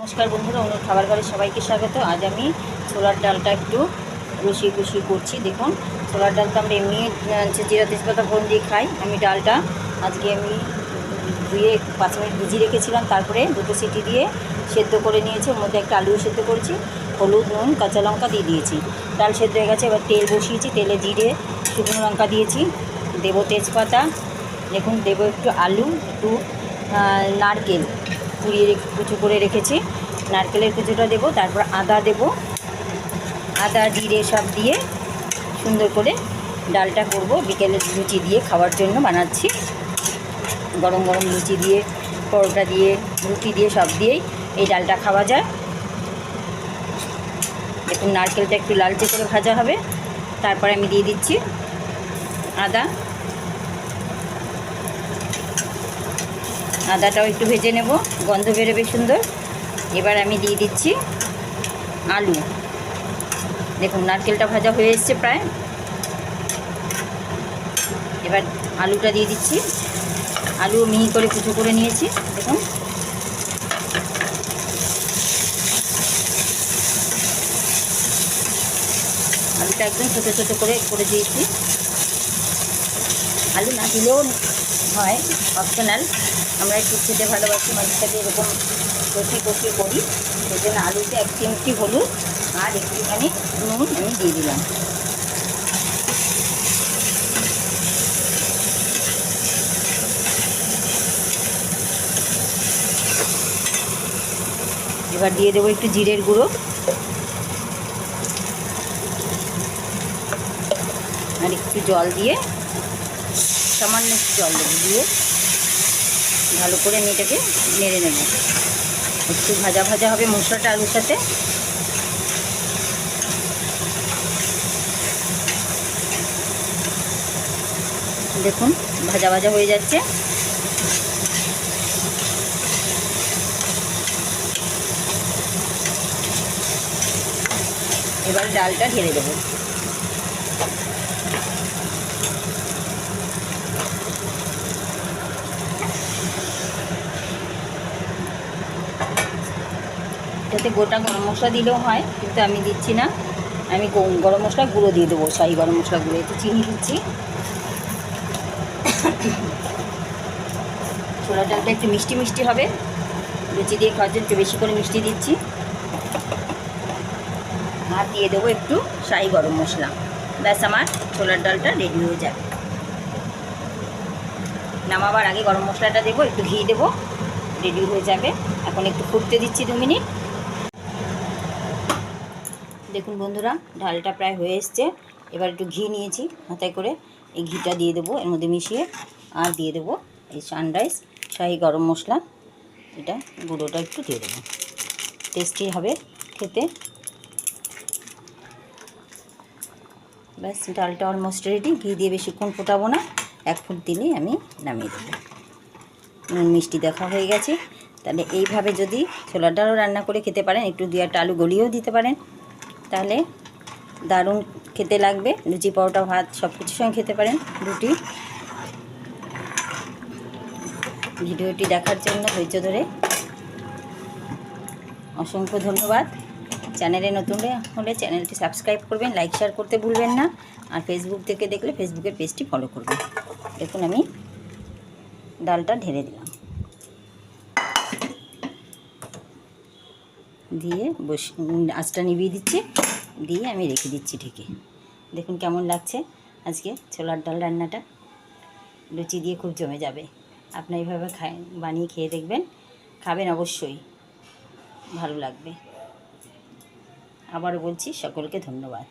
নমস্কার বন্ধুরা, অনুর খাবার ঘরে সবাইকে স্বাগত। আজ আমি ছোলার ডালটা একটু রসিয়ে কষিয়ে করছি। দেখুন, ছোলার ডাল তো আমরা এমনি জিরা তেজপাতা ফোড়ন দিয়ে খাই। আমি ডালটা আজকে ধুয়ে 5 মিনিট ভিজিয়ে রেখেছিলাম, তারপরে 2টো সিটি দিয়ে সেদ্ধ করে নিয়েছি। ওর মধ্যে একটা আলুও সেদ্ধ করেছি, হলুদ, নুন, কাঁচা লঙ্কা দিয়ে দিয়েছি। ডাল সেদ্ধ হয়ে গেছে, এবার তেল বসিয়েছি। তেলে জিরে, শুকনো লঙ্কা দিয়েছি, দেবো তেজপাতা। দেখুন, দেবো একটু আলু, একটু নারকেল কুচো করে রেখেছি, নারকেলের কুচোটা দেবো। তারপর আদা দেবো, আদা জিরে সব দিয়ে সুন্দর করে ডালটা করব। বিকেলে লুচি দিয়ে খাওয়ার জন্য বানাচ্ছি। গরম গরম লুচি দিয়ে, পরোটা দিয়ে, রুটি দিয়ে সব দিয়েই এই ডালটা খাওয়া যায়। দেখুন, নারকেলটা একটু লালচে করে ভাজা হবে। তারপরে আমি দিয়ে দিচ্ছি আদাটাও একটু ভেজে নেব, গন্ধ বেরোবে সুন্দর। এবার আমি দিয়ে দিচ্ছি আলু। দেখুন, নারকেলটা ভাজা হয়ে এসছে প্রায়। এবার আলুটা দিয়ে দিচ্ছি। আলু মিহি করে কুচো করে নিয়েছি। দেখুন, আলুটা একদম ছোটো ছোটো করে দিয়েছি। আলু না দিলেও হয়, অপশনাল। আমরা একটু খেতে ভালোবাসি, মাঝখানে এরকম কষিয়ে করি। সেই জন্য আলুতে 1 চিমটি হলুদ আর একটুখানি নুন আমি দিয়ে দিলাম। এবার দিয়ে দেবো একটু জিরের গুঁড়ো আর একটু জল দিয়ে, সামান্য একটু জল দেবো, দিয়ে ভালো করে আমি এটাকে নেড়ে নেব। একটু ভাজা ভাজা হবে মশলাটা আলুর সাথে। দেখুন, ভাজা ভাজা হয়ে যাচ্ছে। এবার ডালটা ঢেলে দেবো। এটাতে গোটা গরম মশলা দিলেও হয়, কিন্তু আমি দিচ্ছি না। আমি গরম মশলা গুঁড়ো দিয়ে দেবো, শাহি গরম মশলা গুঁড়ো। একটু চিনি দিচ্ছি। ছোলার ডালটা একটু মিষ্টি মিষ্টি হবে, লুচি দিয়ে খাওয়ার জন্য একটু বেশি করে মিষ্টি দিচ্ছি। আর দিয়ে দেবো একটু শাহি গরম মশলা। ব্যাস, আমার ছোলার ডালটা রেডি হয়ে যাবে। নামাবার আগে গরম মশলাটা দেবো, একটু ঘি দেবো, রেডি হয়ে যাবে। এখন একটু ফুটতে দিচ্ছি 2 মিনিট। দেখুন বন্ধুরা, ডালটা প্রায় হয়ে এসছে। এবার একটু ঘি নিয়েছি হাতায় করে, এই ঘিটা দিয়ে দেবো এর মধ্যে মিশিয়ে। আর দিয়ে দেবো এই সানরাইজ শাহি গরম মশলা, এটা গুঁড়োটা একটু দিয়ে দেবো। টেস্টি হবে খেতে। ব্যাস, ডালটা অলমোস্ট রেডি। ঘি দিয়ে বেশিক্ষণ ফোটাবো না, 1 ফুট দিলেই আমি নামিয়ে দেবো। নুন মিষ্টি দেখা হয়ে গেছে। তাহলে এইভাবে যদি ছোলার ডালও রান্না করে খেতে পারেন, একটু 2-1টা আলু গলিয়েও দিতে পারেন, তাহলে দারুণ খেতে লাগবে। লুচি, পরোটা, ভাত সব কিছুর সঙ্গে খেতে পারেন, রুটি। ভিডিওটি দেখার জন্য ধৈর্য ধরে অসংখ্য ধন্যবাদ। চ্যানেলে নতুন হলে চ্যানেলটি সাবস্ক্রাইব করবেন, লাইক শেয়ার করতে ভুলবেন না। আর ফেসবুক থেকে দেখলে ফেসবুকের পেজটি ফলো করবেন। দেখুন, আমি ডালটা ঢেলে দিলাম, দিয়ে আঁচটা নিভিয়ে দিচ্ছি, দিয়ে আমি রেখে দিচ্ছি ঢেকে। দেখুন কেমন লাগছে আজকে ছোলার ডাল রান্নাটা। লুচি দিয়ে খুব জমে যাবে। আপনারা এইভাবে বানিয়ে খেয়ে দেখবেন, খাবেন অবশ্যই, ভালো লাগবে। আবারও বলছি, সকলকে ধন্যবাদ।